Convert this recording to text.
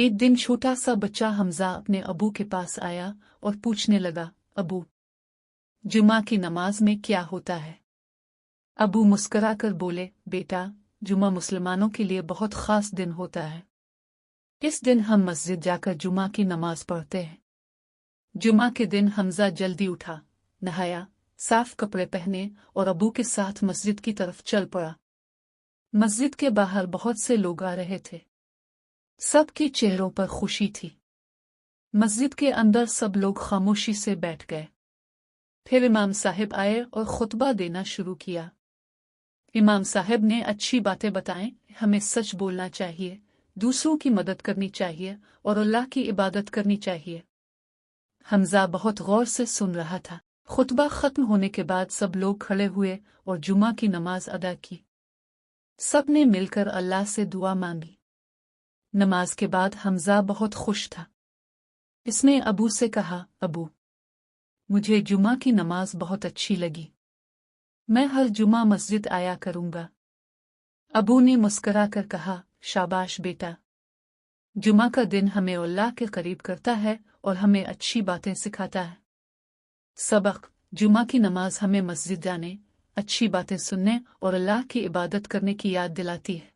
एक दिन छोटा सा बच्चा हमजा अपने अबू के पास आया और पूछने लगा, अबू, जुमा की नमाज में क्या होता है? अबू मुस्कुराकर बोले, बेटा, जुमा मुसलमानों के लिए बहुत खास दिन होता है। इस दिन हम मस्जिद जाकर जुमा की नमाज पढ़ते हैं। जुमा के दिन हमजा जल्दी उठा, नहाया, साफ कपड़े पहने और अबू के साथ मस्जिद की तरफ चल पड़ा। मस्जिद के बाहर बहुत से लोग आ रहे थे। सबके चेहरों पर खुशी थी। मस्जिद के अंदर सब लोग खामोशी से बैठ गए। फिर इमाम साहब आए और खुतबा देना शुरू किया। इमाम साहब ने अच्छी बातें बताएं, हमें सच बोलना चाहिए, दूसरों की मदद करनी चाहिए और अल्लाह की इबादत करनी चाहिए। हमजा बहुत गौर से सुन रहा था। खुतबा खत्म होने के बाद सब लोग खड़े हुए और जुमा की नमाज अदा की। सब ने मिलकर अल्लाह से दुआ मांगी। नमाज के बाद हमजा बहुत खुश था। इसने अबू से कहा, अबू, मुझे जुमा की नमाज बहुत अच्छी लगी। मैं हर जुमा मस्जिद आया करूंगा। अबू ने मुस्कुराकर कहा, शाबाश बेटा। जुमा का दिन हमें अल्लाह के करीब करता है और हमें अच्छी बातें सिखाता है। सबक: जुमा की नमाज हमें मस्जिद जाने, अच्छी बातें सुनने और अल्लाह की इबादत करने की याद दिलाती है।